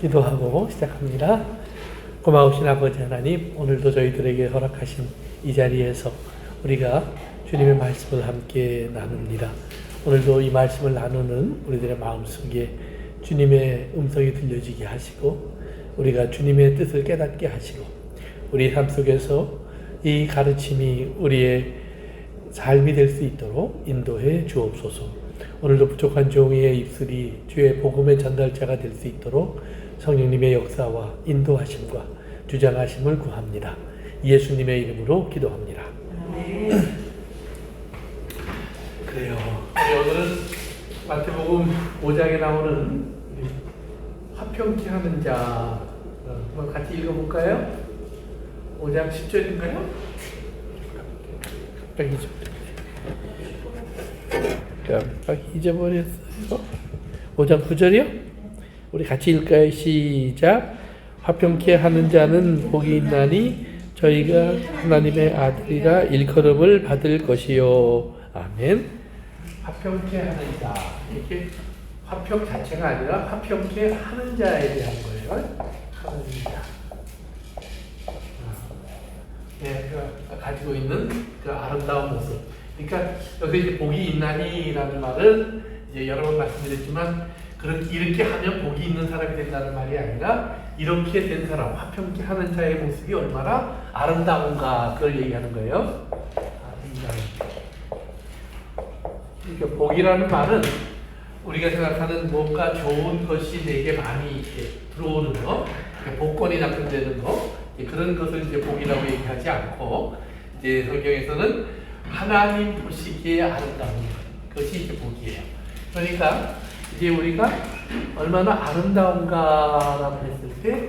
기도하고 시작합니다. 고마우신 아버지 하나님, 오늘도 저희들에게 허락하신 이 자리에서 우리가 주님의 말씀을 함께 나눕니다. 오늘도 이 말씀을 나누는 우리들의 마음속에 주님의 음성이 들려지게 하시고 우리가 주님의 뜻을 깨닫게 하시고 우리 삶 속에서 이 가르침이 우리의 삶이 될 수 있도록 인도해 주옵소서. 오늘도 부족한 종이의 입술이 주의 복음의 전달자가 될 수 있도록 성령님의 역사와 인도하심과 주장하심을 구합니다. 예수님의 이름으로 기도합니다. 그래요. 오늘은 마태복음 5장에 나오는 화평케 하는 자 한번 같이 읽어볼까요? 5장 10절인가요? 깜빡 잊어버렸어요. 5장 9절이요? 우리 같이 읽을까요? 시작. 화평케 하는 자는 복이 있나니 저희가 하나님의 아들이라 일컬음을 받을 것이요. 아멘. 화평케 하는 자. 이렇게 화평 자체가 아니라 화평케 하는 자에 대한 거예요. 하는 자. 네, 가지고 있는 그 아름다운 모습. 그러니까 여기서 이제 복이 있나니라는 말은 이제 여러 번 말씀드렸지만 이렇게 하면 복이 있는 사람이 된다는 말이 아니라 이렇게 된 사람, 화평케 하는 자의 모습이 얼마나 아름다운가 그걸 얘기하는 거예요. 그러니까 복이라는 말은 우리가 생각하는 뭔가 좋은 것이 내게 많이 이렇게 들어오는 거, 복권이 납품되는 거, 그런 것을 이제 복이라고 얘기하지 않고 이제 성경에서는 하나님 보시기에 아름다운 것이 이제 복이에요. 그러니까 이제 우리가 얼마나 아름다운가라고 했을 때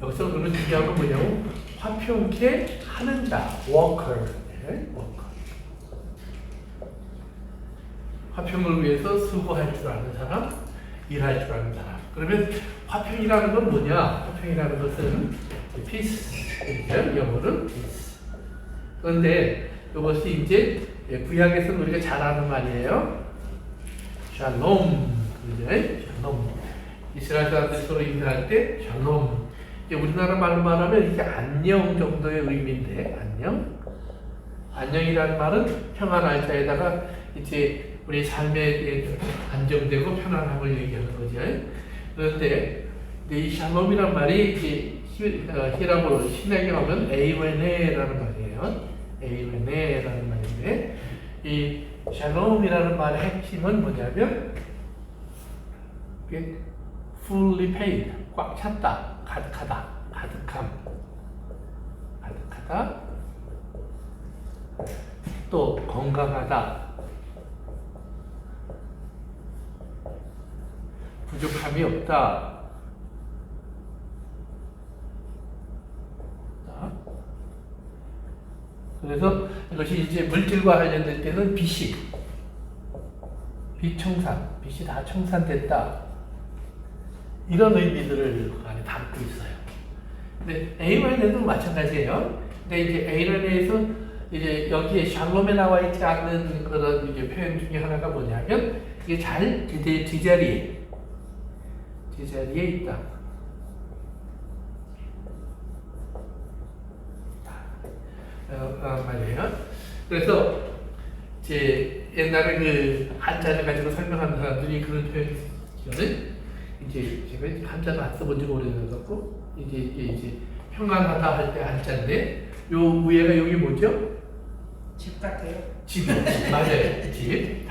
여기서 그런 중요한 건 뭐냐면 화평케 하는 자, 워커. 화평을 위해서 수고할 줄 아는 사람, 일할 줄 아는 사람. 그러면 화평이라는 건 뭐냐? 화평이라는 것은 peace, 영어는 peace. 그런데 이것이 이제 구약에서는 우리가 잘 아는 말이에요. 샬롬. 샬롬. 이스라엘 사람들이 서로 인사할 때 샬롬. 이제 우리나라 말로 말하면 이게 안녕 정도의 의미인데 안녕. 안녕이라는 말은 평안할 자에다가 이제 우리 삶에 안정되고 편안함을 얘기하는 거죠. 그런데 이 샬롬이란 말이 이제 히라보로 신약에 가면 에이웨네라는 말이에요. 에이웨네라는 말인데 이 샬롬이라는 말의 핵심은 뭐냐면 fully paid, 꽉 찼다, 가득하다, 가득하다, 또 건강하다, 부족함이 없다. 그래서 이것이 이제 물질과 관련될 때는 빚이 다 청산됐다. 이런 의미들을 안에 담고 있어요. 근데 에이론에도 마찬가지예요. 근데 이제 에이론에서 이제 여기에 샬롬에 나와 있지 않는 그런 이제 표현 중에 하나가 뭐냐면 이게 잘 제자리에 있다. 말이에요. 그래서 이제 옛날에 그 한자를 가지고 설명하는 사람들이 그런 표현을 이제 제가 한자를 안 써본 지가 오래돼서 이제 평안하다 할 때 한자인데 요 위에가 여기 뭐죠? 집 같아요. 집 맞아요. 집.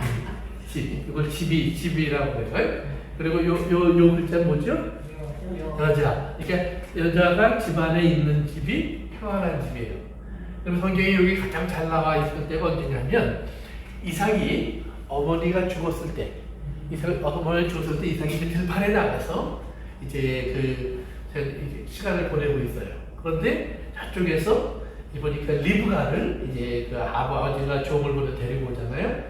이걸 집이라고 해요. 그리고 요 글자는 뭐죠? 여자. 그러니까 여자가 집안에 있는 집이 평안한 집이에요. 그럼 성경에 여기 가장 잘 나와 있을 때가 언제냐면 이삭이 어머니가 죽었을 때 이삭이 들판에 나가서 이제 시간을 보내고 있어요. 그런데 저쪽에서 보니까 리브가를 이제 그 아버지가 종을 보내 데리고 오잖아요.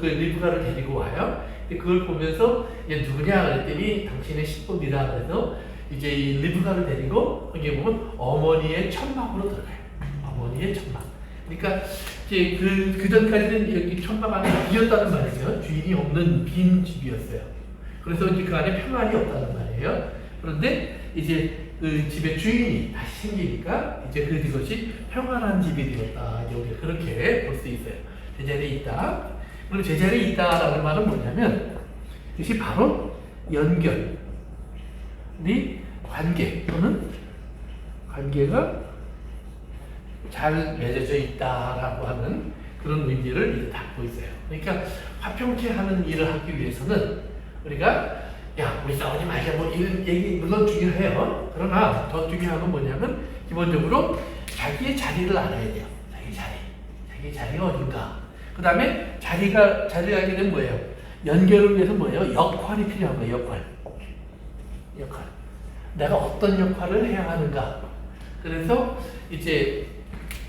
그 리브가를 데리고 와요. 그걸 보면서 얘 누구냐 그랬더니 당신의 신부입니다. 그래서 이제 이 리브가를 데리고 거기에 보면 어머니의 천막으로 들어가요. 어머니의 천막. 그러니까 이제 그 전까지는 여기 천막 안에 비었다는 말이죠. 주인이 없는 빈 집이었어요. 그래서 이제 그 안에 평안이 없다는 말이에요. 그런데 이제 그 집의 주인이 다시 생기니까 이제 그것이 평안한 집이 되었다. 이제 우리가 그렇게 볼 수 있어요. 제자리에 있다. 그럼 제자리에 있다라는 말은 뭐냐면 이것이 바로 연결, 관계 또는 관계가 잘 맺어져 있다라고 하는 그런 의미를 이제 담고 있어요. 그러니까 화평케 하는 일을 하기 위해서는 우리가 우리 싸우지 말자 뭐 이런 얘기 물론 중요해요. 그러나 더 중요한 건 뭐냐면 기본적으로 자기의 자리를 알아야 돼요. 자기 자리가 어딘가. 그 다음에 자리가 알게 되면 뭐예요? 연결을 위해서 뭐예요? 역할이 필요한 거예요. 역할. 내가 어떤 역할을 해야 하는가. 그래서 이제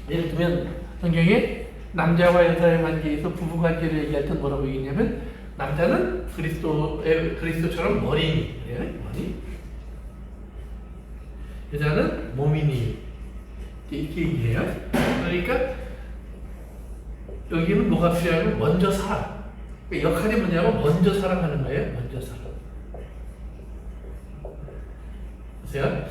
예를 들면 성경에 남자와 여자의 관계에서 부부 관계를 얘기할 때 뭐라고 얘기냐면 남자는 그리스도처럼 머리니, 머리. 여자는 몸이니 이렇게 얘기해요. 그러니까 여기는 뭐가 필요하면 먼저 사랑. 역할이 뭐냐면 먼저 사랑하는 거예요. 먼저 사랑. 보세요.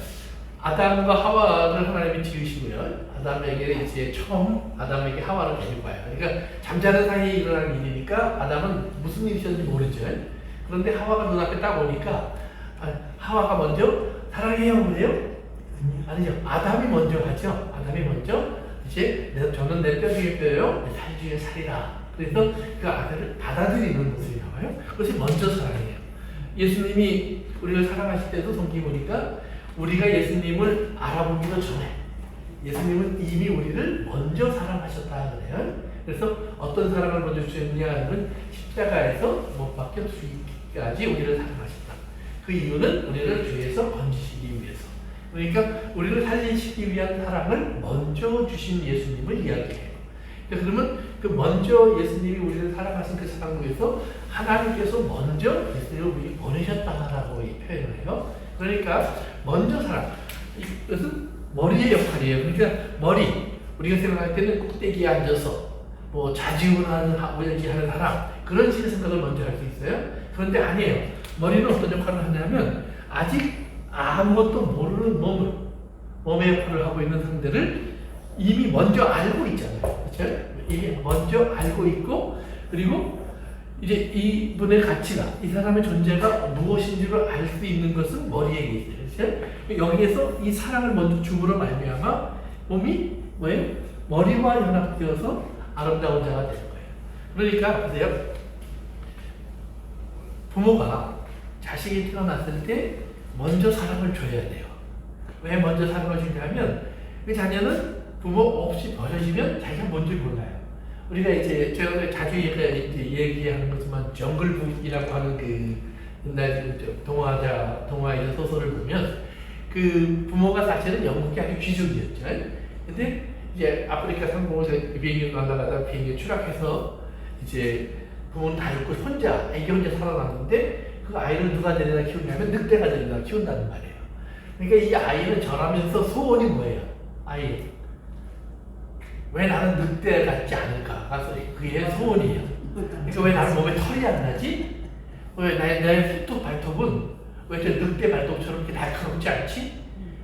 아담과 하와를 하나님이 지으시고요. 아담에게 이제 처음 아담에게 하와를 데리고 와요. 그러니까 잠자는 사이에 일어난 일이니까 아담은 무슨 일이 있었는지 모르죠. 그런데 하와가 눈앞에 딱 오니까 하와가 먼저 사랑해요, 그래요? 아니죠. 아담이 먼저 하죠. 아담이 먼저 이제 저는 내 뼈 중에 뼈요, 내 살 중에 살이라. 그래서 그 아들을 받아들이는 모습이 나와요. 그것이 먼저 사랑이에요. 예수님이 우리를 사랑하실 때도 성경에 보니까 우리가 예수님을 알아보기도 전에 예수님은 이미 우리를 먼저 사랑하셨다 그래요. 그래서 어떤 사랑을 먼저 주셨느냐 하면 십자가에서 못 박혀 죽기까지 우리를 사랑하셨다. 그 이유는 우리를 죄에서 건지시기 위해서. 그러니까 우리를 살리시기 위한 사랑을 먼저 주신 예수님을 이야기해요. 그러면 그 먼저 예수님이 우리를 사랑하신 그 사랑을 위해서 하나님께서 먼저 예수님을 우리에게 보내셨다라고 표현을 해요. 그러니까 먼저 사랑. 이것은 머리의 역할이에요. 그러니까 우리가 생각할 때는 꼭대기에 앉아서 뭐 좌지우지하는 사람 그런 식의 생각을 먼저 할 수 있어요. 그런데 아니에요. 머리는 어떤 역할을 하냐면 아직 아무것도 모르는 몸의 역할을 하고 있는 상대를 이미 먼저 알고 있잖아요. 그렇죠? 이게 먼저 알고 있고 그리고 이제 이분의 가치가 이 사람의 존재가 무엇인지를 알 수 있는 것은 머리에 있어요. 그렇죠? 여기에서 이 사랑을 먼저 줌으로 말미암아 몸이 뭐예요? 머리와 연합되어서 아름다운 자가 되는 거예요. 그러니까 보세요. 부모가 자식이 태어났을 때 먼저 사랑을 줘야 돼요. 왜 먼저 사랑을 주냐면 그 자녀는 부모 없이 버려지면 자기가 뭔지 몰라요. 우리가 이제 제가 자주 얘기하는 거지만 정글북이라고 하는 그 옛날 동화에서 소설을 보면 그 부모가 사실은 영국이 아주 귀족이었죠. 근데 이제 아프리카 상공을 비행기로 날아가다가 비행기에 추락해서 이제 부모는 다 죽고 애기 혼자 살아났는데 그 아이를 누가 데려다 키우냐면 늑대가 데려다 키운다는 말이에요. 그러니까 이 아이는 절하면서 소원이 뭐예요? 왜 나는 늑대 같지 않을까? 그게 소원이에요. 그러니까 왜 나는 몸에 털이 안 나지? 왜 나의 손톱 발톱은 왜 저 늑대 발톱처럼 이렇게 날카롭지 않지?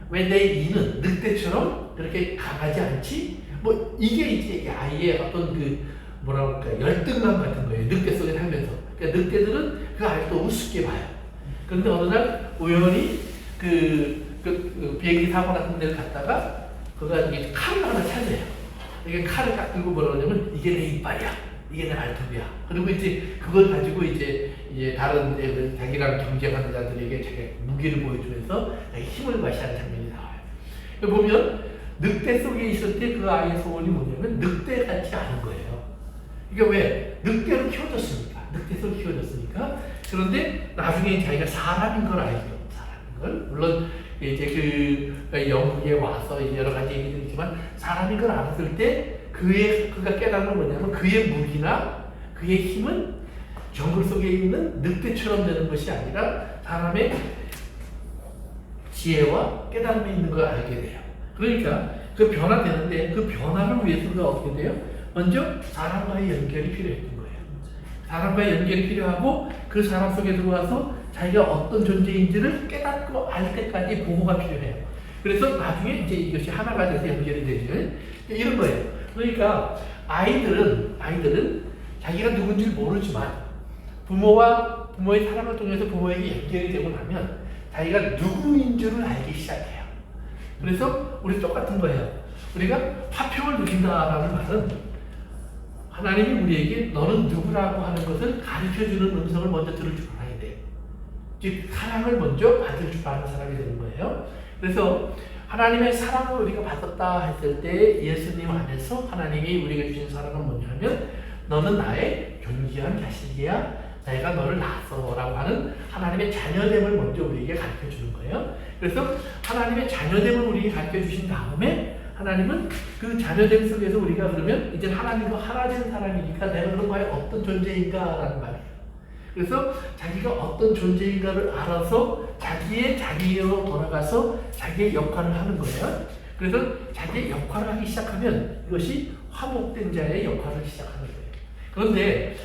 왜 내 이는 늑대처럼 그렇게 강하지 않지? 뭐 이게 이제 이 아이의 어떤 열등감 같은 거예요. 늑대 속에 살면서. 그러니까 늑대들은 그 아이를 또 우습게 봐요. 그런데 어느 날 우연히 비행기 사고 같은 데를 갔다가 그가 이게 칼을 하나 찾아요. 이게 칼을 딱 들고 뭐라 그러냐면 이게 내 이빨이야. 이게 내 발톱이야. 그리고 이제 그걸 가지고 이제 다른 자기랑 경쟁하는 자들에게 자기 무기를 보여주면서 자기 힘을 과시하는 장면이 나와요. 보면 늑대 속에 있을 때 그 아이의 소원이 뭐냐면 늑대 같지 않은 거예요. 이게 왜? 늑대로 키워졌으니까. 늑대 속에 키워졌으니까. 그런데 나중에 자기가 사람인 걸 알죠. 사람인 걸. 물론 이제 영국에 와서 여러 가지 얘기들이 있지만 사람인 걸 알았을 때 그가 깨달은 건 뭐냐면 그의 무기나 그의 힘은 정글 속에 있는 늑대처럼 되는 것이 아니라 사람의 지혜와 깨달음이 있는 걸 알게 돼요. 그러니까 그 변화되는데 그 변화를 위해서 그가 어떻게 돼요? 먼저 사람과의 연결이 필요했던 거예요. 사람과의 연결이 필요하고 그 사람 속에 들어와서 자기가 어떤 존재인지를 깨닫고 알 때까지 보호가 필요해요. 그래서 나중에 이제 이것이 하나가 돼서 연결이 되죠. 이런 거예요. 그러니까 아이들은 자기가 누군지 모르지만 부모의 사랑을 통해서 부모에게 연결이 되고 나면 자기가 누구인 줄을 알기 시작해요. 그래서 우리 똑같은 거예요. 우리가 화평을 누린다라는 말은 하나님이 우리에게 너는 누구라고 하는 것을 가르쳐주는 음성을 먼저 들을 줄 알아야 돼요. 즉 사랑을 먼저 받을 줄 아는 사람이 되는 거예요. 그래서 하나님의 사랑을 우리가 받았다 했을 때 예수님 안에서 하나님이 우리에게 주신 사랑은 뭐냐면 너는 나의 존귀한 자식이야. 내가 너를 낳았어 라고 하는 하나님의 자녀됨을 먼저 우리에게 가르쳐 주는 거예요. 그래서 하나님의 자녀됨을 우리에게 가르쳐 주신 다음에 하나님은 그 자녀됨 속에서 우리가 그러면 이제 하나님과 하나 된 사람이니까 내가 그럼 과연 어떤 존재인가 라는 말이에요. 그래서 자기가 어떤 존재인가를 알아서 자기의 자리로 돌아가서 자기의 역할을 하는 거예요. 그래서 자기의 역할을 하기 시작하면 이것이 화목된 자의 역할을 시작하는 거예요. 그런데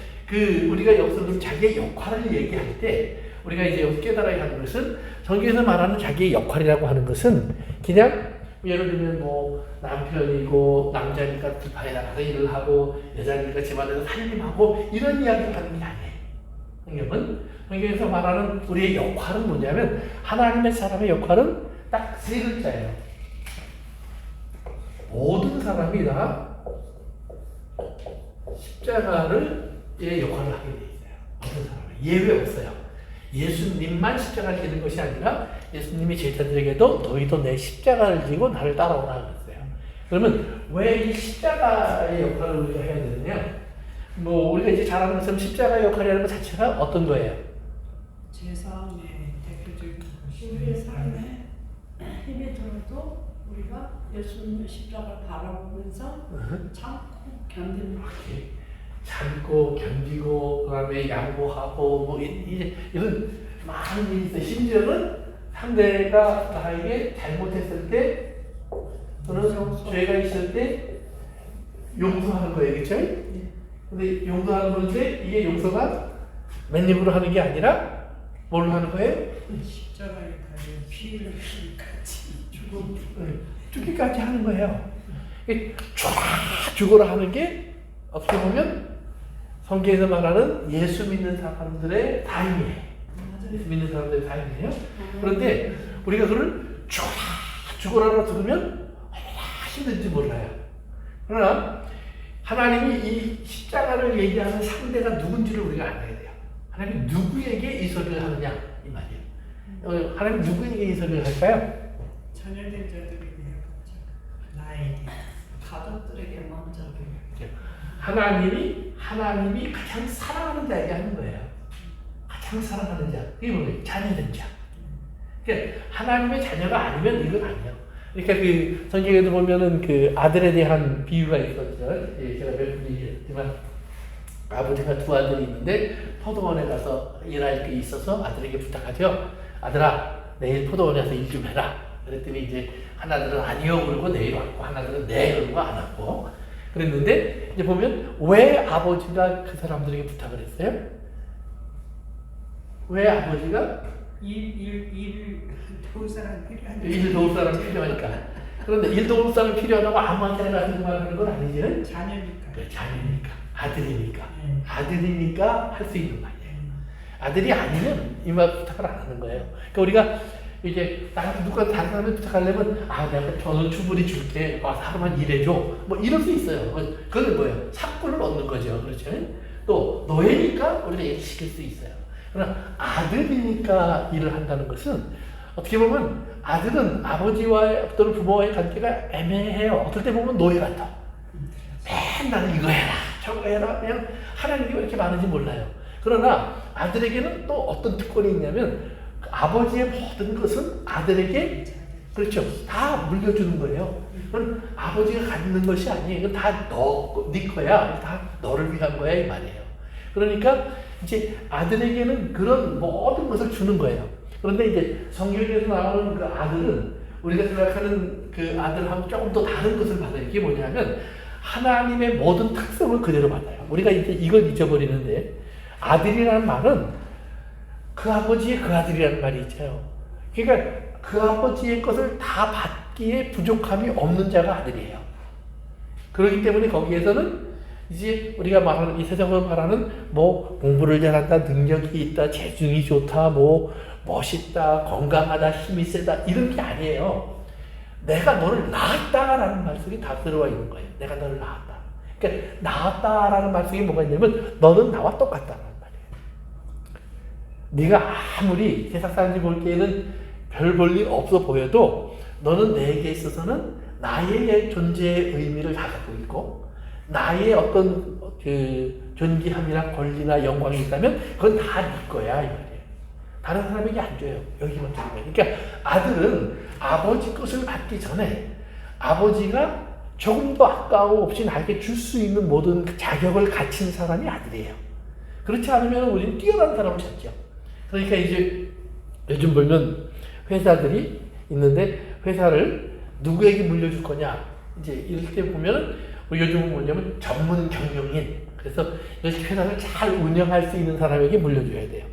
우리가 여기서 자기의 역할을 얘기할 때 우리가 이제 여기서 깨달아야 하는 것은 성경에서 말하는 자기의 역할이라고 하는 것은 그냥 예를 들면 뭐 남편이고 남자니까 들판에 나가서 일을 하고 여자니까 집안에서 살림하고 이런 이야기를 하는 게 아니에요. 성경에서 말하는 우리의 역할은 뭐냐면 하나님의 사람의 역할은 딱 세 글자예요. 모든 사람이 다 십자가를 의 역할을 하게 돼 있어요. 어떤 사람은 예외 없어요. 예수님만 십자가를 지는 것이 아니라 예수님이 제자들에게도 너희도 내 십자가를 지고 나를 따라오라 그랬어요. 그러면 왜 이 십자가의 역할을 우리가 해야 되느냐? 뭐 우리가 이제 잘 아는 것처럼 십자가의 역할이라는 것 자체가 어떤 거예요? 제 삶의 대표적인 것이 우리의 삶에 힘이 들어도 우리가 예수님의 십자가를 바라보면서 참고 견디는 거예요. 참고 견디고 그다음에 양보하고 뭐 이제 이런 많은 일이 있어요. 심지어는 상대가 나에게 잘못했을 때 또는 죄가 있을 때 용서하는 거예요. 그렇죠? 근데 용서하는 건데 이게 용서가 맨입으로 하는 게 아니라 뭘로 하는 거예요? 십자가에 달려 피를 흘리까지 죽기까지 하는 거예요. 쫙 죽어라 하는 게 어떻게 보면 성경에서 말하는 예수 믿는 사람들의 다임이에요. 예수 믿는 사람들의 다임이에요. 그런데 우리가 그걸 쫙 죽어라고 들으면 얼마나 힘든지 몰라요. 그러나 하나님이 이 십자가를 얘기하는 상대가 누군지를 우리가 알아야 돼요. 하나님이 누구에게 이 소리를 하느냐 이 말이에요. 하나님 누구에게 이 소리를 할까요? 자녀된 자들에게 나에게 가족들에게 먼저 하나님이 가장 사랑하는 자에게 하는 거예요. 가장 사랑하는 자. 그게 뭐예요? 자녀된 자. 그러니까 하나님의 자녀가 아니면 이건 아니에요. 그러니까 그 성경에도 보면은 그 아들에 대한 비유가 있었죠. 예, 제가 몇 번 얘기했지만 아버지가 두 아들이 있는데 포도원에 가서 일할 게 있어서 아들에게 부탁하죠. 아들아, 내일 포도원에 가서 일 좀 해라. 그랬더니 이제 하나들은 아니요 그러고 내일 왔고 하나들은 네 그러고 안 왔고 그랬는데 이제 보면 왜 아버지가 그 사람들에게 부탁을 했어요? 왜 아버지가 일 도울 사람 필요하니까. 일 도울 사람 필요하니까. 그런데 일 도울 사람 필요하다고 아무한테나 가서 말하는 건 아니지. 자녀니까. 그래, 자녀니까, 아들이니까, 네. 아들이니까 할 수 있는 말이에요. 아들이 아니면 이 말 부탁을 안 하는 거예요. 그러니까 우리가 이제 나한테 누가 다른 사람이 부탁하려면 내가 저는 주부리 줄게 와서 하루만 일해줘 뭐 이럴 수 있어요. 그건 뭐예요? 사건을 얻는 거죠. 그렇죠? 또 노예니까 우리가 일 시킬 수 있어요. 그러나 아들이니까 일을 한다는 것은 어떻게 보면 아들은 아버지와 또는 부모와의 관계가 애매해요. 어떨 때 보면 노예 같아. 맨날 이거 해라 저거 해라 그냥 하나님이 왜 이렇게 많은지 몰라요. 그러나 아들에게는 또 어떤 특권이 있냐면 아버지의 모든 것은 아들에게 그렇죠. 다 물려주는 거예요. 그건 아버지가 갖는 것이 아니에요. 이건 다 네 거야. 다 너를 위한 거야 이 말이에요. 그러니까 이제 아들에게는 그런 모든 것을 주는 거예요. 그런데 이제 성경에서 나오는 그 아들은 우리가 생각하는 그 아들하고 조금 더 다른 것을 받아요. 이게 뭐냐면 하나님의 모든 특성을 그대로 받아요. 우리가 이제 이걸 잊어버리는데 아들이라는 말은 그 아버지의 그 아들이라는 말이 있죠. 그러니까 그 아버지의 것을 다 받기에 부족함이 없는 자가 아들이에요. 그렇기 때문에 거기에서는 이제 우리가 말하는 이 세상으로 말하는 뭐 공부를 잘한다, 능력이 있다, 재능이 좋다, 뭐 멋있다, 건강하다, 힘이 세다 이런 게 아니에요. 내가 너를 낳았다라는 말씀이 다 들어와 있는 거예요. 내가 너를 낳았다. 그러니까 낳았다라는 말씀이 뭐가 있냐면 너는 나와 똑같다는 말이에요. 네가 아무리 세상 사람들이 볼 때에는 별 볼 일 없어 보여도 너는 내게 있어서는 나의 존재의 의미를 다 갖고 있고 나의 어떤 그 존귀함이나 권리나 영광이 있다면 그건 다 네 거야 이 말이에요. 다른 사람에게 안 줘요. 여기만 주는 거예요. 그러니까 아들은 아버지 것을 받기 전에 아버지가 조금도 아까움 없이 나에게 줄 수 있는 모든 자격을 갖춘 사람이 아들이에요. 그렇지 않으면 우리는 뛰어난 사람을 찾죠. 그러니까 이제 요즘 보면 회사들이 있는데 회사를 누구에게 물려줄 거냐 이제 이럴 때 보면 우리 요즘은 뭐냐면 전문 경영인 그래서 회사를 잘 운영할 수 있는 사람에게 물려줘야 돼요.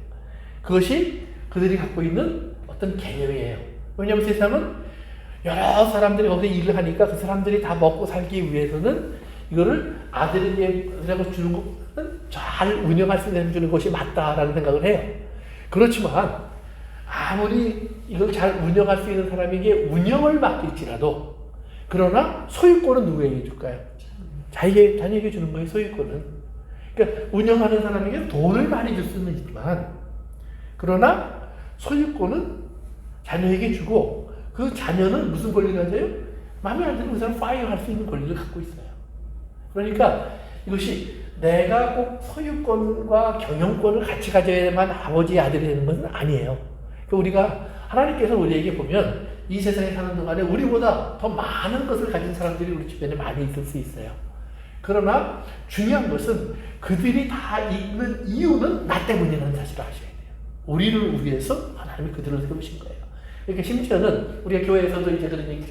그것이 그들이 갖고 있는 어떤 개념이에요. 왜냐하면 세상은 여러 사람들이 거기서 일을 하니까 그 사람들이 다 먹고 살기 위해서는 이거를 아들에게 주는 것은 잘 운영할 수 있는 주는 것이 맞다라는 생각을 해요. 그렇지만 아무리 이걸 잘 운영할 수 있는 사람에게 운영을 맡길지라도 그러나 소유권은 누구에게 줄까요? 자녀에게 주는 거예요. 소유권은. 그러니까 운영하는 사람에게 돈을 많이 줄 수는 있지만 그러나 소유권은 자녀에게 주고 그 자녀는 무슨 권리를 가져요? 마음에 안 드는 그 사람 파이어할 수 있는 권리를 갖고 있어요. 그러니까 이것이 내가 꼭 소유권과 경영권을 같이 가져야만 아버지의 아들이 되는 것은 아니에요. 그러니까 우리가 하나님께서 우리에게 보면 이 세상에 사는 동안에 우리보다 더 많은 것을 가진 사람들이 우리 주변에 많이 있을 수 있어요. 그러나 중요한 것은 그들이 다 있는 이유는 나 때문이라는 사실을 아셔야 돼요. 우리를 위해서 하나님이 그들을 세우신 거예요. 그러니까 심지어는 우리가 교회에서도 이제 그런 얘기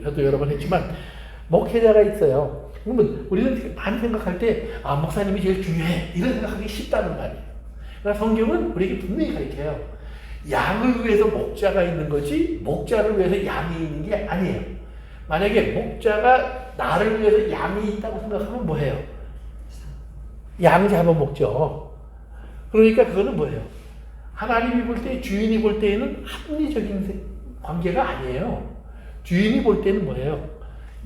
저도 여러 번 했지만 목회자가 있어요. 그러면 우리는 많이 생각할 때 아 목사님이 제일 중요해 이런 생각하기 쉽다는 말이에요. 그러나 성경은 우리에게 분명히 가르쳐요. 양을 위해서 목자가 있는 거지 목자를 위해서 양이 있는 게 아니에요. 만약에 목자가 나를 위해서 양이 있다고 생각하면 뭐해요? 양 잡아먹죠. 그러니까 그거는 뭐예요? 하나님이 볼 때, 주인이 볼 때에는 합리적인 관계가 아니에요. 주인이 볼 때는 뭐예요?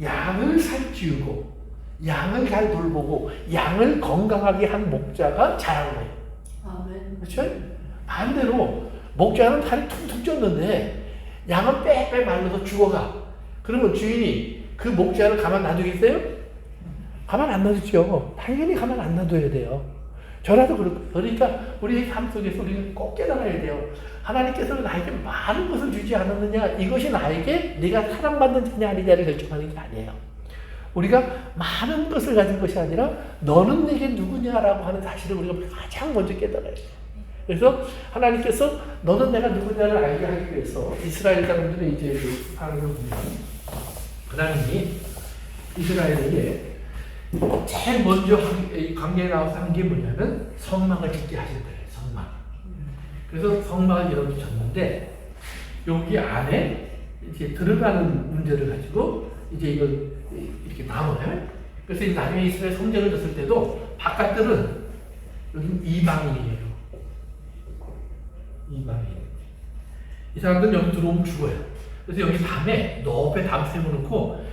양을 살찌우고, 양을 잘 돌보고, 양을 건강하게 한 목자가 잘하는 거예요. 아멘. 그렇죠? 반대로, 목자는 다리 툭툭 쪘는데, 양은 빼빼 말라서 죽어가. 그러면 주인이 그 목자를 가만 놔두겠어요? 가만 안 놔두죠. 당연히 가만 안 놔둬야 돼요. 저라도 그렇고. 그러니까 우리의 삶 속에서 우리는 꼭 깨달아야 돼요. 하나님께서는 나에게 많은 것을 주지 않았느냐. 이것이 나에게 네가 사랑받는 자냐 아니냐를 결정하는 게 아니에요. 우리가 많은 것을 가진 것이 아니라 너는 내게 누구냐라고 하는 사실을 우리가 가장 먼저 깨달아야 돼요. 그래서 하나님께서 너는 내가 누구냐를 알게 하기 위해서 이스라엘 사람들이 이제 하는 걸 보면 하나님이 이스라엘에게 제일 먼저 광야에 나와서 한 게 뭐냐면 성막을 짓게 하신 거예요. 성막. 그래서 성막을 이렇게 졌는데 여기 안에 이제 들어가는 문제를 가지고 이제 이걸 이렇게 나눠요. 그래서 나중에 이스라엘 성전을 졌을 때도 바깥들은 여기 이방인이에요. 이방인. 이 사람들은 여기 들어오면 죽어요. 그래서 여기 밤에 높게 담 세워놓고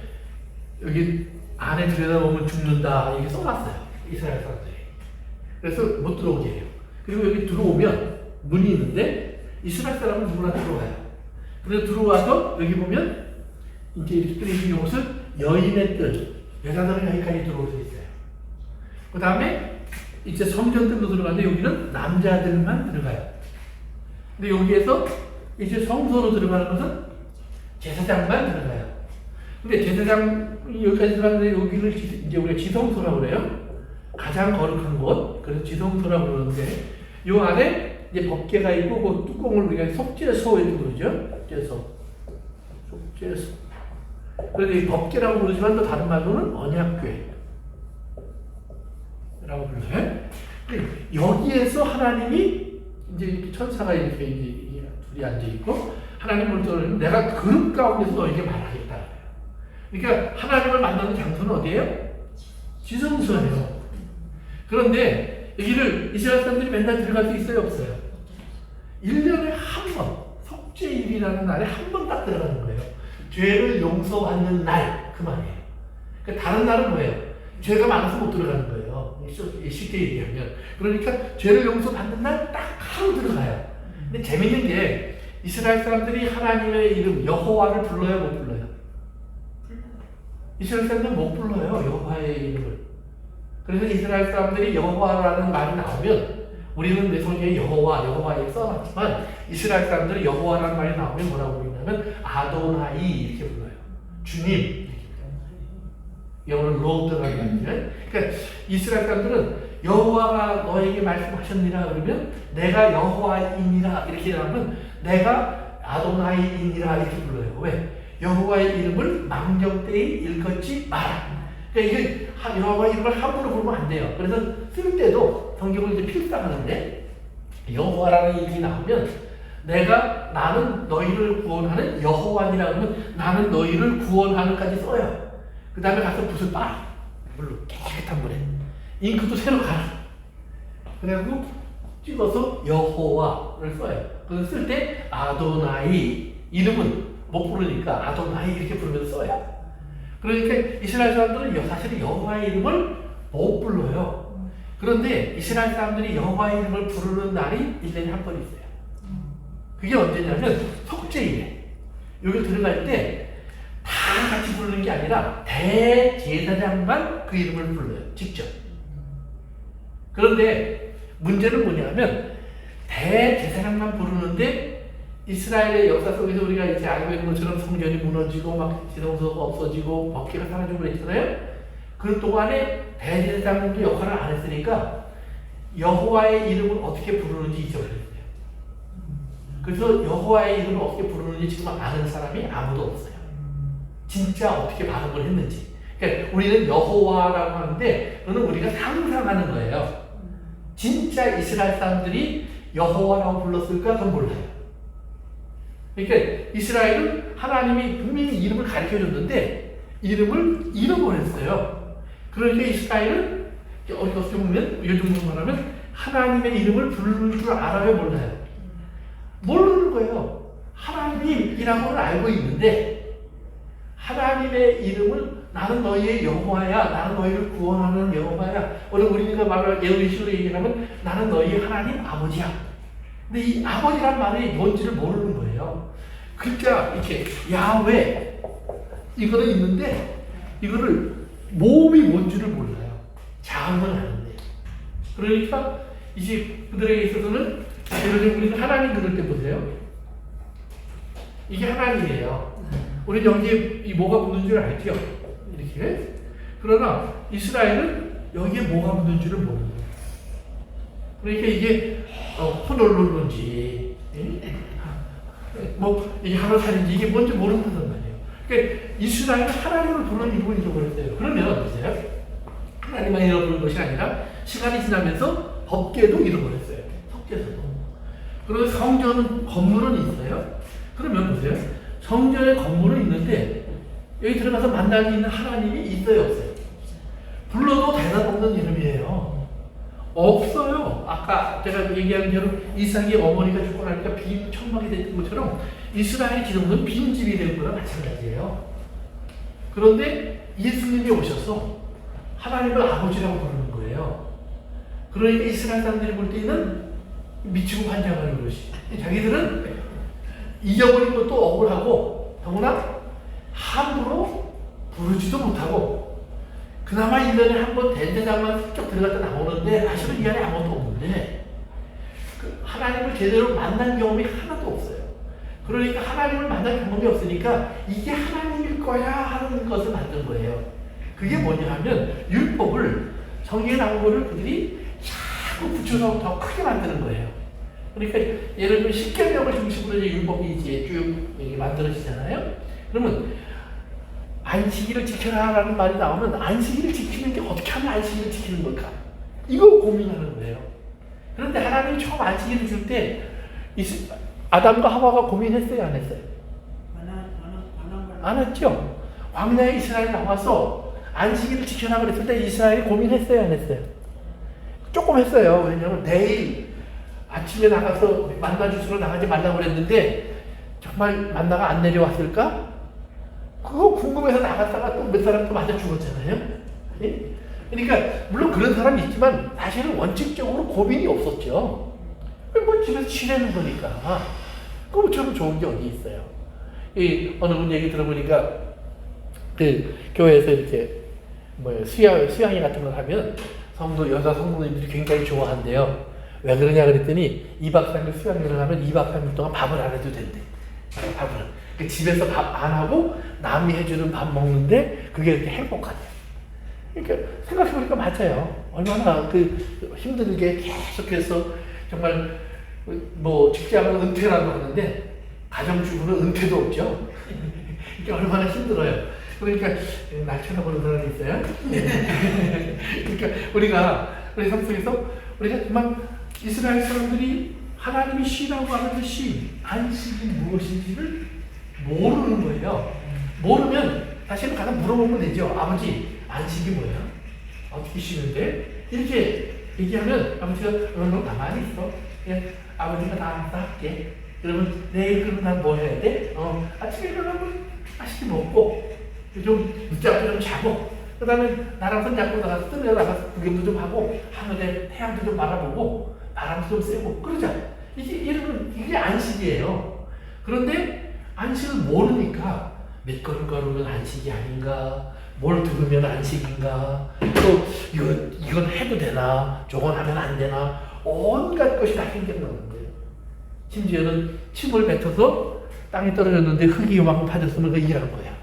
여기 안에 들여다보면 죽는다 이게 써놨어요. 이스라엘 사람들이. 그래서 못 들어오게 해요. 그리고 여기 들어오면 문이 있는데 이스라엘 사람은 누구나 들어와요. 그래서 들어와서 여기 보면 이제 이렇게 뜨는 이것은 여인의 뜰, 여자들은 여기까지 들어올 수 있어요. 그 다음에 이제 성전들로 들어가는데 여기는 남자들만 들어가요. 근데 여기에서 이제 성소로 들어가는 것은 제사장만 들어가요. 근데 제사장 여기까지 들어가는데 여기를 이제 우리가 지성소라고 그래요. 가장 거룩한 곳, 그래서 지성소라고 그러는데 이 안에 이제 법궤가 있고 그 뚜껑을 우리가 속죄소 이렇게 부르죠. 속죄소. 그래서 이 법궤라고 부르지만 또 다른 말로는 언약궤라고 불러요. 여기에서 하나님이 이제 천사가 이렇게 둘이 앉아 있고 하나님을 떠나면 내가 그릇 가운데서 너에게 말하겠다. 그러니까 하나님을 만나는 장소는 어디예요? 지성소예요. 그런데 여기를 이스라엘 사람들이 맨날 들어갈 수 있어요? 없어요? 1년에 한 번, 속죄일이라는 날에 한 번 딱 들어가는 거예요. 죄를 용서받는 날, 그 말이에요. 그러니까 다른 날은 뭐예요? 죄가 많아서 못 들어가는 거예요. 쉽게 얘기하면. 그러니까 죄를 용서받는 날 딱 하루 들어가요. 근데 재밌는 게 이스라엘 사람들이 하나님의 이름 여호와를 불러요, 못 불러요? 이스라엘 사람들은 못 불러요, 여호와의 이름을. 그래서 이스라엘 사람들이 여호와라는 말이 나오면 우리는 내 성경에 여호와 이렇게 써놨지만 이스라엘 사람들이 여호와라는 말이 나오면 뭐라고 부르냐면 아도나이 이렇게 불러요. 주님. 영어는 로드라는 말이에요. 그러니까 이스라엘 사람들은 여호와가 너에게 말씀하셨느니라 그러면 내가 여호와이니라 이렇게 하면 내가 아도나이이니라 이렇게 불러요. 왜? 여호와의 이름을 망령되이 일컫지 마라. 그러니까 이게 여호와의 이름을 함부로 부르면 안 돼요. 그래서 쓸 때도 성경을 이제 필사하는데 여호와라는 이름이 나오면 나는 너희를 구원하는 여호와니라 그러면 나는 너희를 구원하는까지 써요. 그 다음에 가서 붓을 빨아. 물로 깨끗한 물에. 잉크도 새로 갈아. 그래가지고 찍어서 여호와를 써요. 그래서 쓸 때 아도나이 이름은 못 부르니까 아도나이 이렇게 부르면서 써요. 그러니까 이스라엘 사람들은 사실 여호와의 이름을 못 불러요. 그런데 이스라엘 사람들이 여호와의 이름을 부르는 날이 1년에 한 번 있어요. 그게 언제냐면 속죄일에. 여기 들어갈 때 다 같이 부르는 게 아니라 대제사장만 그 이름을 불러요. 직접. 그런데 문제는 뭐냐면 대제사장만 부르는데 이스라엘의 역사 속에서 우리가 이제 알고 있는 것처럼 성전이 무너지고 막 지성소가 없어지고 법궤가 사라지고 그랬잖아요. 그 동안에 대제사장도 역할을 안 했으니까 여호와의 이름을 어떻게 부르는지 잊어버렸어요. 그래서 여호와의 이름을 어떻게 부르는지 지금 아는 사람이 아무도 없어요. 진짜 어떻게 발음을 했는지. 그러니까 우리는 여호와라고 하는데 그거는 우리가 상상하는 거예요. 진짜 이스라엘 사람들이 여호와라고 불렀을까? 그건 몰라요. 그러니까 이스라엘은 하나님이 분명히 이름을 가르쳐줬는데 이름을 잃어버렸어요. 그러니까 이스라엘은 어떻게 보면 이 정도 말하면 하나님의 이름을 부를 줄 알아요? 몰라요? 모르는 거예요. 하나님이라고는 알고 있는데 하나님의 이름을 나는 너희의 여호와야, 나는 너희를 구원하는 여호와야. 오늘 우리가 말을 예언식으로 얘기하면 나는 너희 하나님 아버지야. 근데 이 아버지란 말이 뭔지를 모르는 거예요. 그러니까 이렇게 야훼 이거는 있는데 이거를 모음이 뭔지를 몰라요. 자음은 아는데. 그러니까 이제 그들에게 있어서는 예를 들면 우리는 하나님 그럴 때 보세요. 이게 하나님이에요. 우리는 여기에 이 뭐가 묻는 줄 알죠? 이렇게. 그러나 이스라엘은 여기에 뭐가 묻는 줄을 모르는 거예요. 그러니까 이게 호놀룰론지 뭐 이게 하나살인지 이게 뭔지 모른다는 말이에요. 그러니까 이스라엘은 하나님을 부르는 이름을 잊어버렸어요. 그러면 보세요. 하나님만 잃어버린 것이 아니라 시간이 지나면서 법궤도 잃어버렸어요. 속죄서도. 그리고 성전 건물은 있어요. 그러면 보세요. 성전에 건물은 있는데 여기 들어가서 만날 수 있는 하나님이 있어요, 없어요? 불러도 대답 없는 이름이에요. 없어요. 아까 제가 얘기한 대로 이삭의 어머니가 죽고 나니까 빈 천막이 됐던 것처럼 이스라엘 지도는 빈집이 된 거랑 마찬가지예요. 그런데 예수님이 오셔서 하나님을 아버지라고 부르는 거예요. 그러니까 이스라엘 사람들이 볼 때는 미치고 환장하는 것이. 자기들은 잊어버린 것도 억울하고 더구나 함부로 부르지도 못하고 그나마 1년에 한 번 대제사장만 슬쩍 들어갔다 나오는데 사실은 이 안에 아무것도 없는데 하나님을 제대로 만난 경험이 하나도 없어요. 그러니까 하나님을 만난 경험이 없으니까 이게 하나님일 거야 하는 것을 만든 거예요. 그게 뭐냐 하면 율법을 성경에 나온 거를 그들이 자꾸 붙여서 더 크게 만드는 거예요. 그러니까 예를 들면 십계명을 중심으로 이제 율법이 이제 쭉 만들어지잖아요. 그러면 안식일을 지켜라라는 말이 나오면 안식일을 지키는 게 어떻게 하면 안식일을 지키는 걸까? 이거 고민하는 거예요. 그런데 하나님이 처음 안식일을 줄 때 아담과 하와가 고민했어요, 안 했어요? 안한 안 했죠. 광야에 이스라엘 나와서 안식일을 지켜라 그랬을 때 이스라엘이 고민했어요, 안 했어요? 조금 했어요. 왜냐하면 내일 아침에 나가서 만나 주스러 나가지 말라고 그랬는데 정말 만나가 안 내려왔을까? 그거 궁금해서 나갔다가 또 몇 사람 또 맞아 죽었잖아요. 예? 그러니까 물론 그런 사람이 있지만 사실은 원칙적으로 고민이 없었죠. 뭐 집에서 지내는 거니까. 그거처럼 좋은 게 어디 있어요. 이 어느 분 얘기 들어보니까 그 교회에서 이렇게 수양회 같은 걸 하면 여자 성도님들이 굉장히 좋아한대요. 왜 그러냐 그랬더니 2박 3일 수양회를 하면 2박 3일 동안 밥을 안 해도 된대. 밥을. 집에서 밥 안 하고 남이 해주는 밥 먹는데 그게 그렇게 행복하대. 그러니까 생각해보니까 맞아요. 얼마나 힘들게 계속해서 정말 직장은 은퇴라고 하는데 가정주부는 은퇴도 없죠. 이게 얼마나 힘들어요. 그러니까 날 쳐다보는 사람이 있어요. 그러니까 우리 삶 속에서 우리가 정말 이스라엘 사람들이 하나님이 쉬라고 하는 듯이 안식이 무엇인지를 모르는 거예요. 모르면 사실은 가서 물어보면 되죠. 아버지, 안식이 뭐야? 어떻게 쉬는데? 이렇게 얘기하면 아버지가 너 가만히 있어. 예, 아버지가 다 알아서 할게. 그러면 내일 그러면 난 뭐 해야 돼? 아침에 일어나면 맛있게 먹고 좀 늦자고 좀 자고 그 다음에 나랑 손잡고 나가서 뜰에 나가서 구경도 좀 하고 하늘에 태양도 좀 바라보고 바람도 좀 쐬고 그러자. 이게 안식이에요. 그런데 안식을 모르니까 몇 걸음 걸으면 안식이 아닌가, 뭘 들으면 안식인가, 또 이건 해도 되나, 저건 하면 안 되나, 온갖 것이 다 생겨나는 거예요. 심지어는 침을 뱉어서 땅에 떨어졌는데 흙이 요만큼 파졌으면 그거 일한 거야.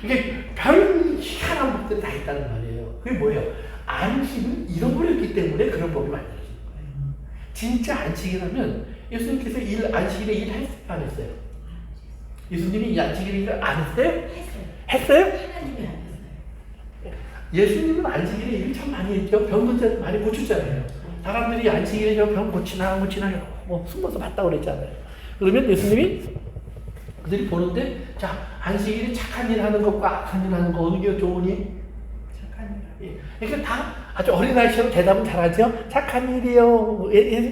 이게 별 희한한 법들이 다 있다는 말이에요. 그게 뭐예요? 안식을 잃어버렸기 때문에 그런 법이 만들어진 거예요. 진짜 안식이라면 예수님께서 안식일에 일했어요? 안 했어요? 예수님이 안식일에 일을 안 했어요? 했어요? 하나님이 안 했어요. 예수님은 안식일에 일을 참 많이 했죠. 병든 많이 고쳤잖아요. 사람들이 안식일에 병 고치나 숨어서 봤다고 그랬잖아요. 그러면 예수님이 그들이 보는데 자, 안식일에 착한 일 하는 것과 악한 일 하는 거 어느 게 좋으니? 착한 일. 그러니까 다 아주 어린아이처럼 대답은 잘하죠. 착한 일이요.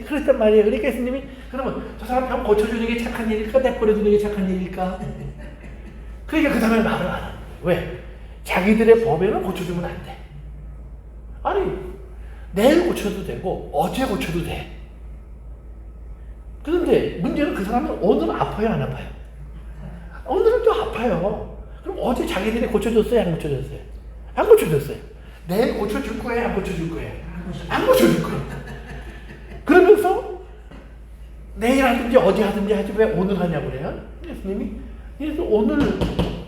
그랬단 말이에요. 그러니까 예수님이 그러면 저 사람 병 고쳐주는 게 착한 일일까? 내버려두는 게 착한 일일까? 그러니까 그 다음에 말을 안 하는 거예요. 왜? 자기들의 법에는 고쳐주면 안 돼. 아니 내일 고쳐도 되고 어제 고쳐도 돼. 그런데 문제는 그 사람은 오늘 아파요 안 아파요? 오늘은 또 아파요. 그럼 어제 자기들이 고쳐줬어요 안 고쳐줬어요? 안 고쳐줬어요. 내일 고쳐줄 거예요 안 고쳐줄 거예요? 안 고쳐줄 거예요. 그러면서 내일 하든지 어제 하든지 하지 왜 오늘 하냐고 그래요? 예수님이 그래서 오늘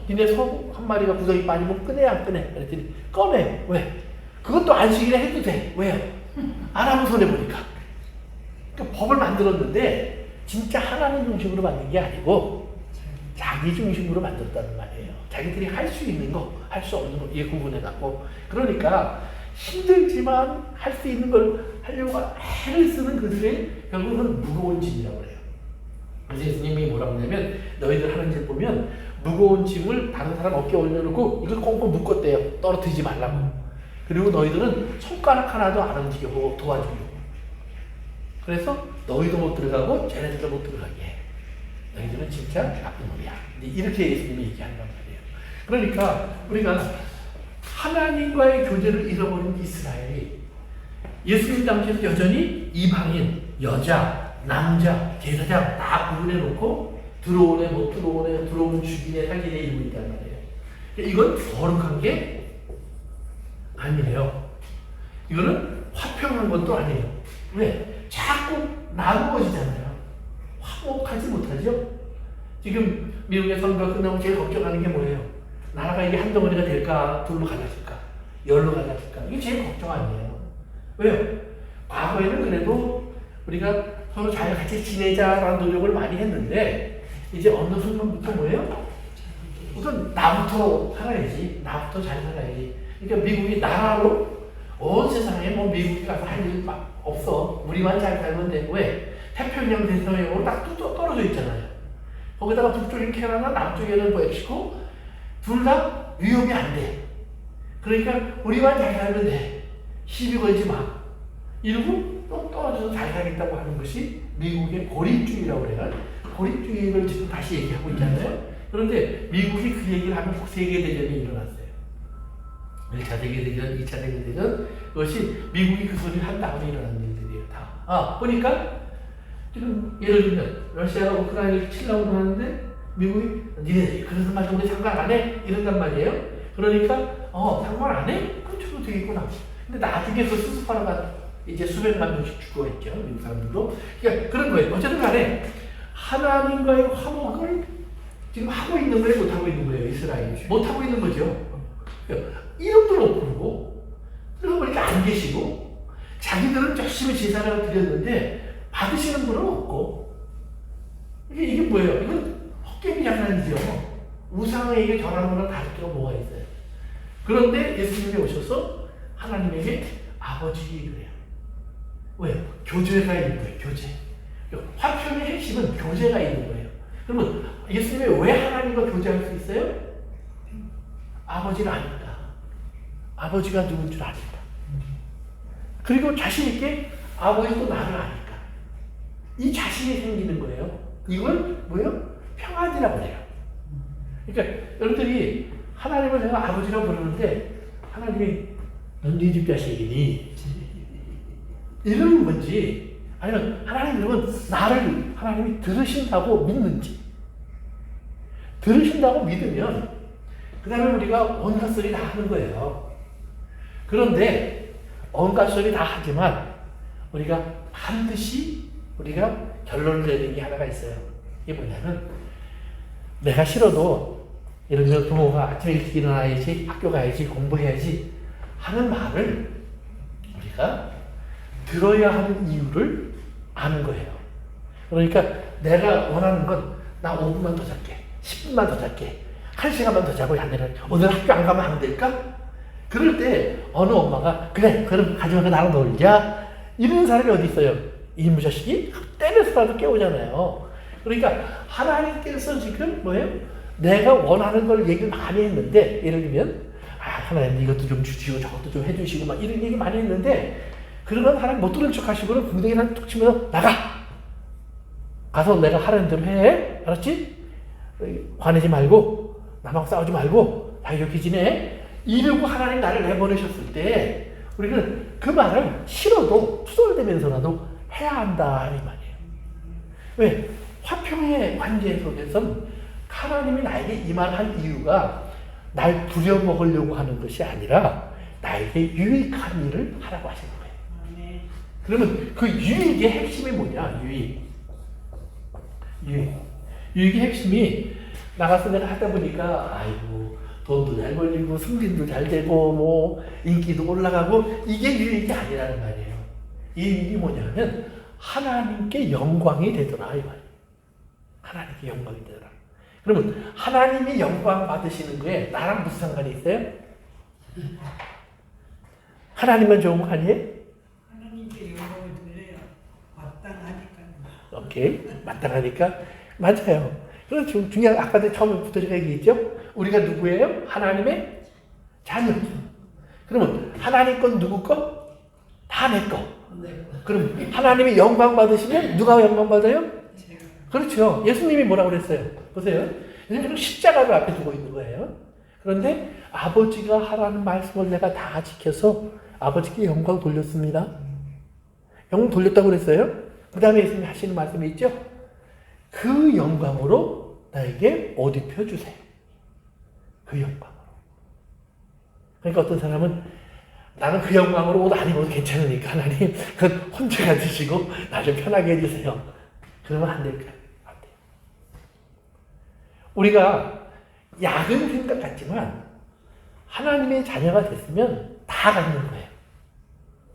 니네 소 한 마리가 구덩이 빠지면 꺼내 안 꺼내? 그랬더니 꺼내. 왜? 그것도 안식일에 해도 돼. 왜요? 안 하면 손해보니까. 그러니까 법을 만들었는데 진짜 하나님 중심으로 만든 게 아니고 자기 중심으로 만들었다는 말이에요. 자기들이 할 수 있는 거, 할 수 없는 거 이게 구분해갖고 그러니까 힘들지만 할 수 있는 걸 하려고 애를 쓰는 그들의 결국은 무거운 짐이라고 그래요. 그래서 예수님이 뭐라고 하냐면 너희들 하는 일 보면 무거운 짐을 다른 사람 어깨에 올려놓고 이걸 꽁꽁 묶었대요. 떨어뜨리지 말라고. 그리고 너희들은 손가락 하나도 안 움직이고 도와주려고. 그래서 너희도 못 들어가고 쟤네들도 못 들어가게 해. 너희들은 진짜 나쁜 놈이야. 이렇게 예수님이 얘기한단 말이에요. 그러니까 우리가 하나님과의 교제를 잃어버린 이스라엘이 예수님 당시에도 여전히 이방인, 여자, 남자, 제사장 다 구분해놓고 들어오네 못 들어오네 들어오면 죽이네 살리네 이러고 있단 말이에요. 이건 거룩한 게 아니에요. 이거는 화평한 것도 아니에요. 왜? 자꾸 나누어지잖아요. 화목하지 못하죠? 지금 미국의 선거가 끝나고 제일 걱정하는 게 뭐예요? 나라가 이게 한 덩어리가 될까? 둘로 갈라질까? 열로 갈라질까? 이게 제일 걱정 아니에요. 왜요? 과거에는 그래도 우리가 서로 잘 같이 지내자라는 노력을 많이 했는데 이제 어느 순간부터 뭐예요? 우선 나부터 살아야지. 나부터 잘 살아야지. 그러니까 미국이 나라로 온 세상에 미국이 가서 할 일 막 없어. 우리만 잘 살면 돼. 왜? 태평양 대서양으로 딱 떨어져 있잖아요. 거기다가 북쪽에는 캐나다, 남쪽에는 멕시코, 둘 다 위험이 안 돼. 그러니까 우리만 잘 살면 돼. 시비 걸지 마. 이러고 또 떨어져서 잘 살겠다고 하는 것이 미국의 고립주의라고 그래요. 고립주의를 지금 다시 얘기하고 있잖아요. 그런데 미국이 그 얘기를 하면 세계대전이 일어났어요. 1차 세계대전, 2차 세계대전, 그것이 미국이 그 소리를 한 다음에 일어난 일들이에요. 다. 보니까 지금 예를 들면 러시아가 우크라이나를 치려고 하는데 미국이 니네 그런 말 우리 상관 안 해? 이런단 말이에요. 그러니까 상관 안 해? 그럼 저도 되겠구나. 근데 나중에 그 수습하러가 이제 수백만 명씩 죽어했죠. 미국 사람들도. 그러니까 그런 거예요. 어쨌든 간에 하나님과의 화목을 지금 하고 있는 거예요? 못하고 있는 거예요? 이스라엘이. 못하고 있는 거죠. 이름도 못 부르고 그러고 보니까 안 계시고 자기들은 열심히 제사를 드렸는데 받으시는 분은 없고 이게 뭐예요? 이건 헛개비 장난이죠. 우상에게 전하는 거랑 다를 게 뭐가 있어요? 그런데 예수님이 오셔서 하나님에게 아버지를 해요. 왜요? 교제가 있는 거예요. 교제. 화평의 핵심은 교제가 있는 거예요. 그러면 예수님이 왜 하나님과 교제할 수 있어요? 아버지를 아니까. 아버지가 누군 줄 아니까. 그리고 자신 있게 아버지도 나를 아니까. 이 자신이 생기는 거예요. 이걸 뭐예요? 평안이라고 해요. 그러니까 여러분들이 하나님을 내가 아버지라고 부르는데 하나님이 넌 네 집 자식이니? 이러는 건지 아니면 하나님 그러면 나를 하나님이 들으신다고 믿는지 들으신다고 믿으면 그 다음에 우리가 온갖 소리 다 하는 거예요. 그런데 온갖 소리 다 하지만 우리가 반드시 우리가 결론을 내리는 게 하나가 있어요. 이게 뭐냐면 내가 싫어도 예를 들어 부모가 아침에 일찍 일어나야지 학교 가야지 공부해야지 하는 말을 우리가 들어야 하는 이유를 아는 거예요. 그러니까 내가 원하는 건 나 5분만 더 잘게 10분만 더 잘게 1시간만 더 자고 오늘 학교 안 가면 안 될까? 그럴 때 어느 엄마가 그래 그럼 가지마 나랑 놀자 이런 사람이 어디 있어요? 이모 자식이 때려서라도 깨우잖아요. 그러니까 하나님께서 지금 뭐예요? 내가 원하는 걸 얘기를 많이 했는데 예를 들면 하나님 이것도 좀 주시고 저것도 좀 해주시고 막 이런 얘기 많이 했는데 그러면 하나님 못 들은 척 하시고는 궁뎅이를 툭 치면서 나가! 가서 내가 하라는 대로 해. 알았지? 화내지 말고 남하고 싸우지 말고 사이좋게 지내. 이러고 하나님 나를 내보내셨을 때 우리는 그 말을 싫어도 투덜대면서라도 해야 한다 이 말이에요. 왜? 화평의 관계 속에서는 하나님이 나에게 이 말을 한 이유가 날 부려먹으려고 하는 것이 아니라 나에게 유익한 일을 하라고 하시는 거예요. 그러면 그 유익의 핵심이 뭐냐? 유익의 핵심이 나가서 내가 하다 보니까 아이고 돈도 잘 벌리고 승진도 잘 되고 뭐 인기도 올라가고 이게 유익이 아니라는 말이에요. 이 유익이 뭐냐면 하나님께 영광이 되더라 이 말이에요. 하나님께 영광이 되더라. 그러면 하나님이 영광 받으시는 거에 나랑 무슨 상관이 있어요? 하나님만 좋은 거 아니에요? 하나님께 영광을 드려야 마땅하니까. 오케이. 마땅하니까. 맞아요. 그래서 중요한, 아까도 처음부터 제가 얘기했죠? 우리가 누구예요? 하나님의 자녀. 그러면 하나님 건 누구 거? 다 내 거. 그럼 하나님이 영광 받으시면 누가 영광 받아요? 그렇죠. 예수님이 뭐라고 그랬어요? 보세요. 예수님은 십자가를 앞에 두고 있는 거예요. 그런데 아버지가 하라는 말씀을 내가 다 지켜서 아버지께 영광 돌렸습니다. 영광 돌렸다고 그랬어요. 그 다음에 예수님이 하시는 말씀이 있죠. 그 영광으로 나에게 옷 입혀주세요. 그 영광으로. 그러니까 어떤 사람은 나는 그 영광으로 옷 안 입어도 괜찮으니까 하나님 그건 혼자 가지시고 나 좀 편하게 해주세요. 그러면 안 될까요? 안 돼요. 우리가 약은 생각 같지만 하나님의 자녀가 됐으면 다 갖는 거예요.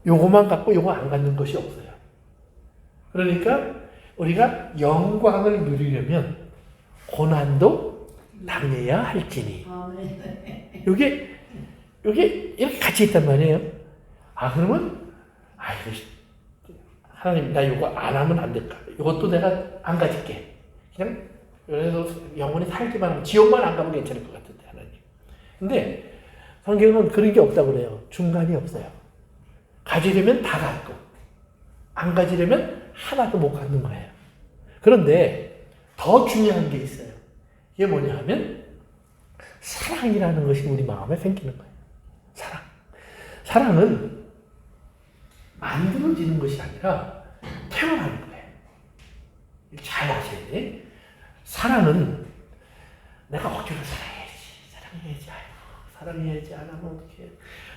요거만 갖고 요거 안 갖는 것이 없어요. 그러니까 우리가 영광을 누리려면 고난도 당해야 할지니. 요게 이렇게 같이 있단 말이에요. 그러면 이거 하나님 나 이거 안 하면 안 될까? 이것도 내가 안 가질게. 그냥 그래서 영원히 살기만 하면 지옥만 안 가면 괜찮을 것 같은데 하나님. 근데 성경은 그런 게 없다고 그래요. 중간이 없어요. 가지려면 다 갖고 안 가지려면 하나도 못 갖는 거예요. 그런데 더 중요한 게 있어요. 이게 뭐냐 하면 사랑이라는 것이 우리 마음에 생기는 거예요. 사랑. 사랑은 만들어지는 것이 아니라 태어나는 거예요. 잘 아셔야 돼. 사랑은 내가 억지로 사랑해야지. 아이고, 사랑해야지. 안 하면 어떡해.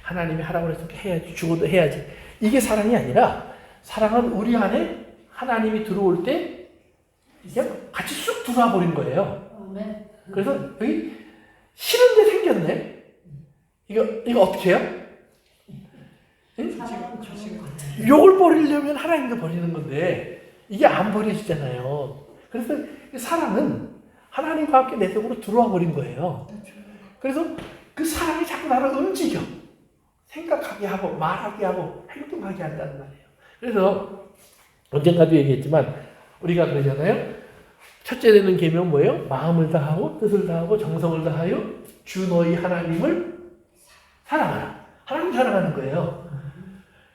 하나님이 하라고 그랬으니까 해야지. 죽어도 해야지. 이게 사랑이 아니라 사랑은 우리 안에 하나님이 들어올 때 그냥 같이 쑥 들어와 버린 거예요. 아멘. 그래서 여기 싫은데 생겼네. 이거 어떻게 해요? 사랑은 좋은 것 같아요. 욕을 버리려면 하나님도 버리는 건데 이게 안 버려지잖아요. 그래서 사랑은 하나님과 함께 내 속으로 들어와 버린 거예요. 그래서 그 사랑이 자꾸 나를 움직여. 생각하게 하고 말하게 하고 행동하게 한다는 말이에요. 그래서 언젠가도 얘기했지만 우리가 그러잖아요. 첫째 되는 계명 뭐예요? 마음을 다하고 뜻을 다하고 정성을 다하여 주 너희 하나님을 사랑하라. 하나님 사랑하는 거예요.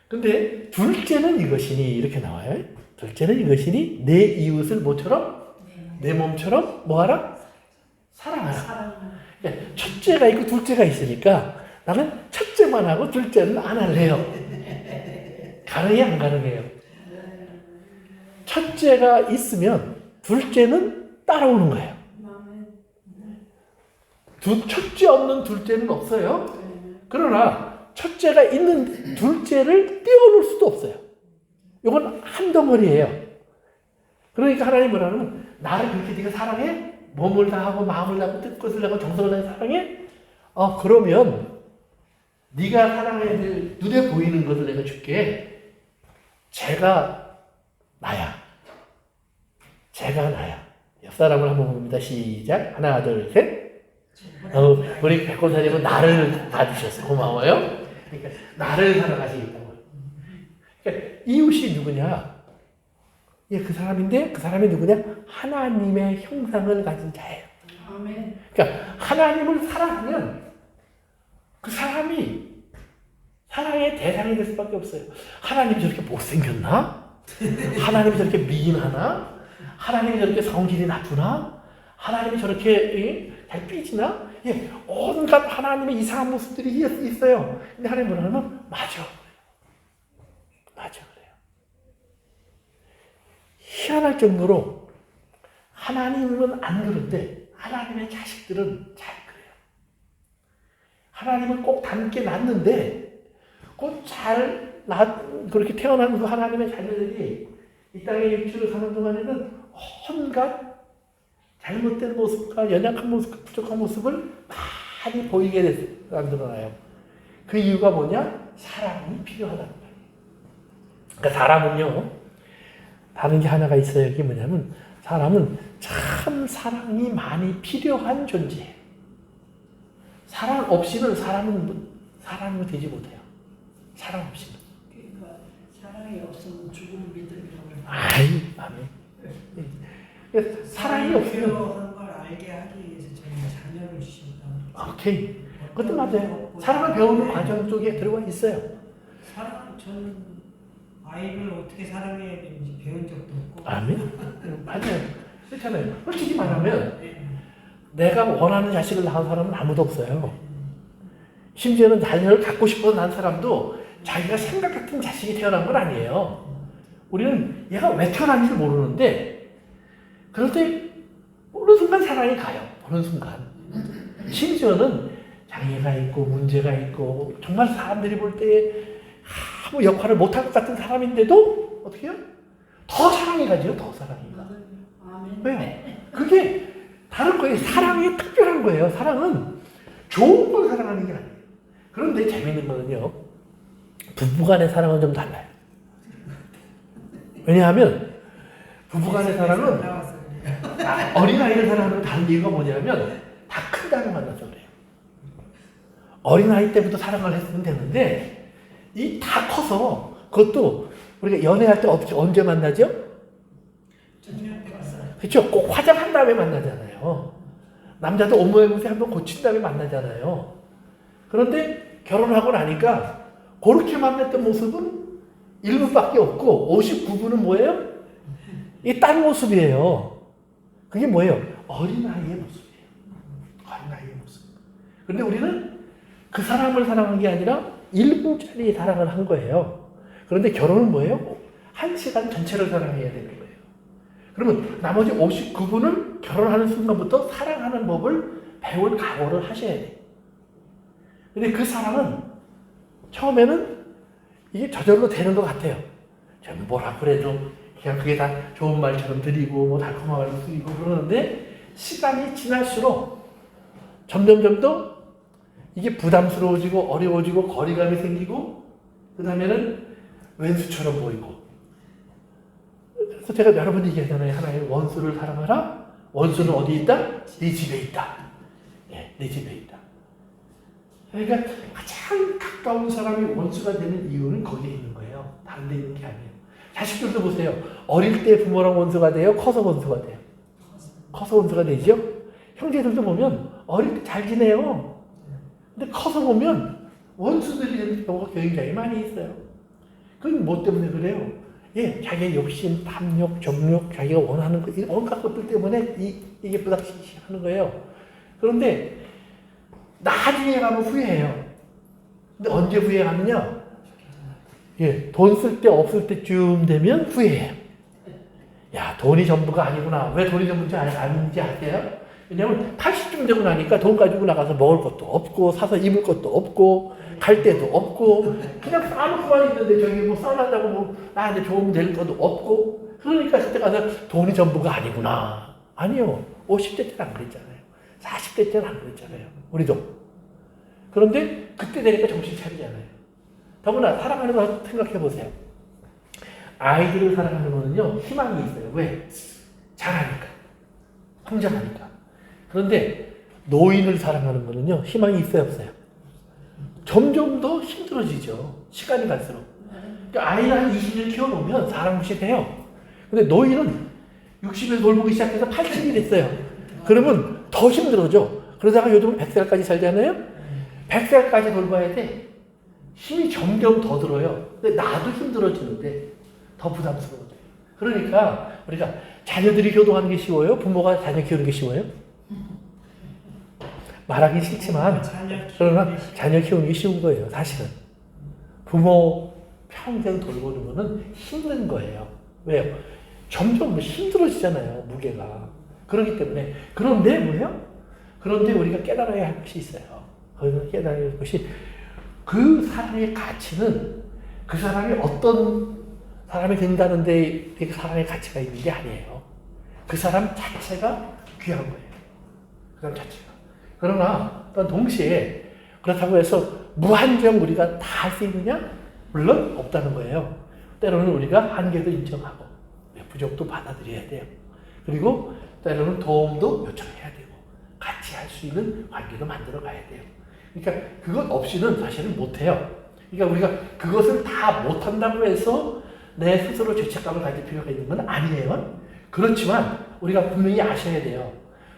근데 둘째는 이것이니 이렇게 나와요. 둘째는 이것이니 내 이웃을 뭐처럼? 내 몸처럼 뭐하라? 사랑하라. 사랑. 그러니까 첫째가 있고 둘째가 있으니까 나는 첫째만 하고 둘째는 안 할래요. 가능해 안 가능해요? 첫째가 있으면 둘째는 따라오는 거예요. 첫째 없는 둘째는 없어요. 그러나 첫째가 있는 둘째를 띄워놓을 수도 없어요. 이건 한 덩어리예요. 그러니까 하나님 뭐라면 나를 그렇게 네가 사랑해? 몸을 다하고 마음을 다하고 뜻을 다하고 정성을 다해 사랑해? 그러면 네가 사랑해야 될 눈에 보이는 것을 내가 줄게. 제가 나야. 제가 나야. 옆 사람을 한번 봅니다. 시작. 하나, 둘, 셋. 우리 백골사님은 나를 봐주셔서 고마워요. 그러니까 나를 사랑하시겠다고. 그러니까 이웃이 누구냐? 예, 그 사람인데 그 사람이 누구냐? 하나님의 형상을 가진 자예요. 아멘. 그러니까 하나님을 사랑하면 그 사람이 사랑의 대상이 될 수밖에 없어요. 하나님이 저렇게 못생겼나? 하나님이 저렇게 미인하나? 하나님이 저렇게 성질이 나쁘나? 하나님이 저렇게 잘 삐지나? 예, 온갖 하나님의 이상한 모습들이 있어요. 근데 하나님 뭐라 하면 맞아. 그래요. 희한할 정도로 하나님은 안 그런데 하나님의 자식들은 잘 그래요. 하나님은 꼭 닮게 낳는데 그렇게 태어난 그 하나님의 자녀들이 이 땅에 육체로 사는 동안에는 온갖 잘못된 모습과 연약한 모습과 부족한 모습을 많이 보이게 만들어놔요. 그 이유가 뭐냐? 사랑이 필요하다는 거예요. 그러니까 사람은요, 다른 게 하나가 있어요. 이게 뭐냐면, 사람은 참 사랑이 많이 필요한 존재예요. 사랑 없이는 사람이 되지 못해요. 사랑 없이는. 그러니까 사랑이 없으면 죽음을 믿으려고 해요. 아멘. 사랑이 없으면 필요한 걸 알게 하기 위해서 저희가 자녀를 주신다. 오케이. 그것도 맞아요. 사랑을 배우는 과정 쪽에 들어가 있어요. 저는 아이를 어떻게 사랑해야 되는지 배운 적도 없고. 아멘. 맞아요. 그렇잖아요. 솔직히 말하면 내가 원하는 자식을 낳은 사람은 아무도 없어요. 심지어는 자녀를 갖고 싶어서 낳은 사람도 자기가 생각 같은 자식이 태어난 건 아니에요. 우리는 얘가 왜 태어난지 모르는데 그럴 때 어느 순간 사랑이 가요. 어느 순간. 심지어는 장애가 있고 문제가 있고 정말 사람들이 볼 때 아무 역할을 못할 것 같은 사람인데도 어떻게 해요? 더 사랑이 가죠. 더 사랑이 가. 아멘. 왜요? 그게 다른 거예요. 사랑이 특별한 거예요. 사랑은 좋은 걸 사랑하는 게 아니에요. 그런데 재밌는 거는요. 부부간의 사랑은 좀 달라요. 왜냐하면 부부간의 사랑은 어린아이를 사랑하는 다른 이유가 뭐냐면 다 큰 딸을 만나서 그래요. 어린아이 때부터 사랑을 했으면 되는데 이 다 커서 그것도 우리가 연애할 때 언제 만나죠? 저녁 때 가서 그렇죠? 꼭 화장한 다음에 만나잖아요. 남자도 옷 모양 한번 고친 다음에 만나잖아요. 그런데 결혼하고 나니까 그렇게 만났던 모습은 1분밖에 없고 59분은 뭐예요? 이 딴 모습이에요. 그게 뭐예요? 어린아이의 모습이에요. 어린아이의 모습. 그런데 우리는 그 사람을 사랑한 게 아니라 1분짜리 사랑을 한 거예요. 그런데 결혼은 뭐예요? 1시간 전체를 사랑해야 되는 거예요. 그러면 나머지 59분을 결혼하는 순간부터 사랑하는 법을 배울 각오를 하셔야 돼요. 근데 그 사랑은 처음에는 이게 저절로 되는 것 같아요. 저는 뭐라 그래도 그냥 그게 다 좋은 말처럼 드리고 뭐 달콤한 말도 드리고 그러는데 시간이 지날수록 점점 더 이게 부담스러워지고 어려워지고 거리감이 생기고 그 다음에는 왼수처럼 보이고 그래서 제가 여러 번 얘기하잖아요. 하나의 원수를 사랑하라. 원수는 어디 있다? 네 집에 있다. 네, 네 집에 있다. 그러니까 가장 가까운 사람이 원수가 되는 이유는 거기에 있는 거예요. 다른 데 있는 게 아니에요. 자식들도 보세요. 어릴 때 부모랑 원수가 돼요? 커서 원수가 돼요? 커서 원수가 되죠? 형제들도 보면 어릴 때 잘 지내요. 근데 커서 보면 원수들이 되는 경우가 굉장히 많이 있어요. 그건 뭐 때문에 그래요? 예, 자기의 욕심, 탐욕, 정욕, 자기가 원하는 것, 온갖 것들 때문에 이게 부닥치시 하는 거예요. 그런데 나중에 가면 후회해요. 근데 언제 후회하느냐? 예, 돈 쓸 때 없을 때쯤 되면 후회해요. 야, 돈이 전부가 아니구나. 왜 돈이 전부인지 아닌지 아세요? 왜냐면 80쯤 되고 나니까 돈 가지고 나가서 먹을 것도 없고 사서 입을 것도 없고 갈 데도 없고 그냥 싸놓고만 있는데 저기 뭐 싸놨다고 뭐 나한테 좋으면 될 것도 없고 그러니까 그때 가서 돈이 전부가 아니구나. 아니요. 50대 때는 안 그랬잖아요. 40대 때는 안 그랬잖아요. 우리도. 그런데 그때 되니까 정신 차리잖아요. 더구나 사랑하는 거 생각해 보세요. 아이들을 사랑하는 거는요 희망이 있어요. 왜? 잘하니까. 성장하니까. 그런데 노인을 사랑하는 거는요 희망이 있어요 없어요? 점점 더 힘들어지죠. 시간이 갈수록. 그러니까 아이를 한 20년 키워놓으면 사람 무시해요. 근데 노인은 60에 돌보기 시작해서 80이 됐어요. 그러면 더 힘들어져. 그러다가 요즘 100살까지 살잖아요. 100살까지 돌봐야 돼. 힘이 점점 더 들어요. 근데 나도 힘들어지는데 더 부담스러워져요. 그러니까 우리가 자녀들이 효도하는 게 쉬워요? 부모가 자녀 키우는 게 쉬워요? 말하기 싫지만 그러나 자녀 키우는 게 쉬운 거예요. 사실은. 부모 평생 돌보는 거는 힘든 거예요. 왜요? 점점 힘들어지잖아요. 무게가. 그렇기 때문에. 그런데 뭐예요? 그런데 우리가 깨달아야 할 것이 있어요. 거기서 깨달아야 할 것이 그 사람의 가치는 그 사람이 어떤 사람이 된다는데 그 사람의 가치가 있는 게 아니에요. 그 사람 자체가 귀한 거예요. 그 사람 자체가. 그러나 또 동시에 그렇다고 해서 무한정 우리가 다 할 수 있느냐? 물론 없다는 거예요. 때로는 우리가 한계도 인정하고 부족도 받아들여야 돼요. 그리고 때로는 도움도 요청해야 되고 같이 할 수 있는 관계도 만들어 가야 돼요. 그러니까 그것 없이는 사실은 못해요. 그러니까 우리가 그것을 다 못한다고 해서 내 스스로 죄책감을 가질 필요가 있는 건 아니에요. 그렇지만 우리가 분명히 아셔야 돼요.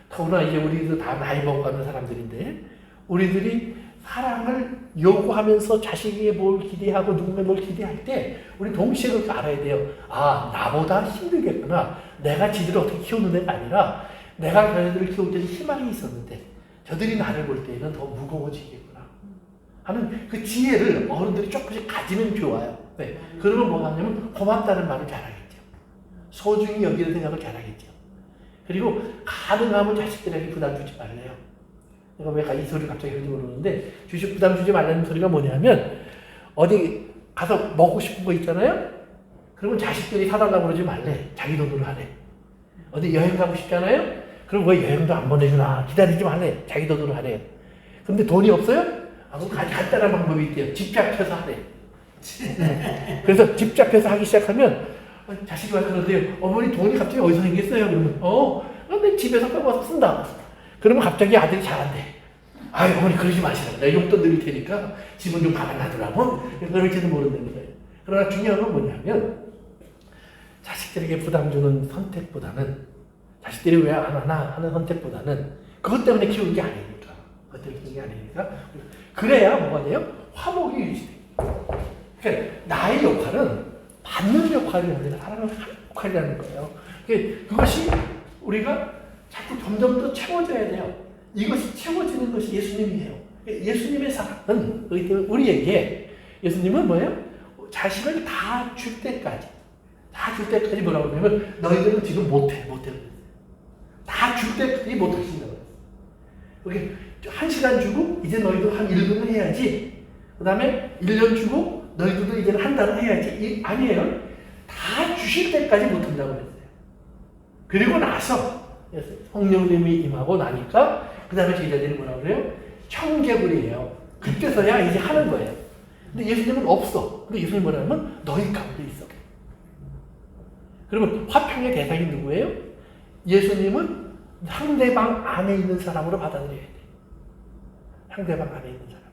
더구나 이제 우리도 다 나이 먹어가는 사람들인데 우리들이 사랑을 요구하면서 자식에게 뭘 기대하고 누군가 뭘 기대할 때 우리 동시에 그렇게 알아야 돼요. 아, 나보다 힘들겠구나. 내가 지들을 어떻게 키우는 데가 아니라 내가 저희들을 키울 때는 희망이 있었는데 저들이 나를 볼 때는 더 무거워지겠구나 하는 그 지혜를 어른들이 조금씩 가지면 좋아요. 네. 그러면 뭐가 하냐면 고맙다는 말을 잘하겠죠. 소중히 여기는 생각을 잘하겠죠. 그리고 가능하면 자식들에게 부담 주지 말래요. 내가 왜 이 소리를 갑자기 하는지 모르는데 부담 주지 말라는 소리가 뭐냐면 어디 가서 먹고 싶은 거 있잖아요. 그러면 자식들이 사달라고 그러지 말래. 자기 돈으로 하래. 어디 여행 가고 싶잖아요. 그럼 왜 여행도 안 보내주나. 기다리지 말래. 자기 돈으로 하래. 근데 돈이 없어요? 아, 그럼 간단한 방법이 있대요. 집 잡혀서 하래. 그래서 집 잡혀서 하기 시작하면 자식이 와 그러는데요. 어머니 돈이 갑자기 어디서 생겼어요? 그러면 근데 집에서 빼와서 쓴다. 그러면 갑자기 아들이 잘한대. 아이 어머니 그러지 마시라고. 내가 용돈 드릴 테니까 집은 좀 가만 놔두라고. 그럴지도 모른다는 거예요. 그러나 중요한 건 뭐냐면 자식들에게 부담 주는 선택보다는 자식들이 왜 안 하나 하는 선택보다는 그것 때문에 키우는 게 아니니까. 그것 때문에 키우는 게 아니니까. 그래야 뭐가 돼요? 화목이 유지돼요. 그러니까 나의 역할은 받는 역할이 아니라 사랑을 하는 역할이라는 거예요. 그것이 우리가 자꾸 점점 더 채워져야 돼요. 이것이 채워지는 것이 예수님이에요. 예수님의 사랑은 우리에게 예수님은 뭐예요? 자식을 다 줄 때까지 뭐라고 하냐면 너희들은 지금 못해. 다 줄 때까지 못하신다고 그래요. 한 시간 주고 이제 너희도 한 1분을 해야지. 그 다음에 1년 주고 너희들도 이제는 한 달을 해야지. 아니에요. 다 주실 때까지 못한다고 그랬어요. 그리고 나서 성령님이 임하고 나니까 그 다음에 제자들이 뭐라고 그래요? 청개구리예요. 그때서야 이제 하는 거예요. 근데 예수님은 없어. 근데 예수님이 뭐라면 너희 가운데 있어. 그러면 화평의 대상이 누구예요? 예수님은 상대방 안에 있는 사람으로 받아들여야 돼. 상대방 안에 있는 사람으로.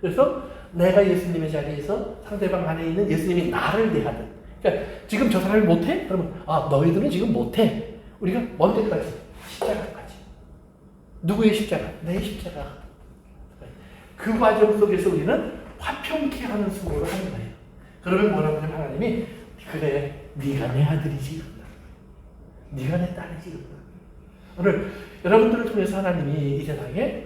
그래서 내가 예수님의 자리에서 상대방 안에 있는 예수님이 나를 대하든. 그러니까 지금 저 사람이 못해? 그러면 너희들은 지금 못해. 우리가 언제까지? 십자가까지. 누구의 십자가? 내 십자가. 그 과정 속에서 우리는 화평케 하는 수고를 하는 거예요. 그러면 뭐라고 하냐면 하나님이 그래 네가 내 아들이지. 네가 내 딸이지. 오늘 여러분들을 통해서 하나님이 이 세상에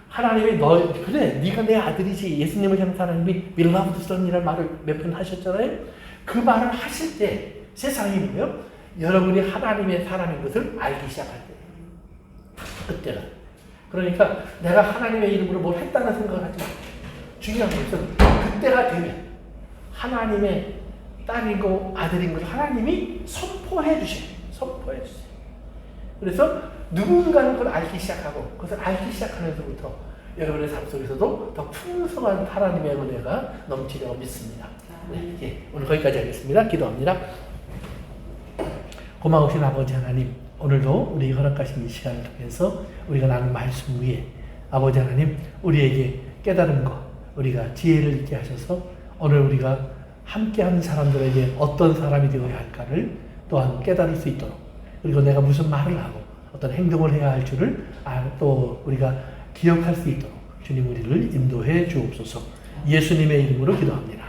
하나님이 그래 네가 내 아들이지. 예수님을 향해서 하나님이 beloved son이라는 말을 몇 번 하셨잖아요. 그 말을 하실 때 세상이 뭐예요? 여러분이 하나님의 사람인 것을 알기 시작할 때예요. 그때가. 그러니까 내가 하나님의 이름으로 뭘 했다는 생각을 하지 마. 중요한 것은 그때가 되면 하나님의 딸이고 아들인 것을 하나님이 선포해 주셔요. 그래서 누군가는 그걸 알기 시작하고 그것을 알기 시작하면서부터 여러분의 삶 속에서도 더 풍성한 하나님의 은혜가 넘치려고 믿습니다. 네, 오늘 거기까지 하겠습니다. 기도합니다. 고마우신 아버지 하나님, 오늘도 우리 허락하신 이 시간을 통해서 우리가 나눈 말씀 위에 아버지 하나님 우리에게 깨달음과 우리가 지혜를 있게 하셔서 오늘 우리가 함께하는 사람들에게 어떤 사람이 되어야 할까를 또한 깨달을 수 있도록, 그리고 내가 무슨 말을 하고 어떤 행동을 해야 할 줄을 또 우리가 기억할 수 있도록 주님 우리를 인도해 주옵소서. 예수님의 이름으로 기도합니다.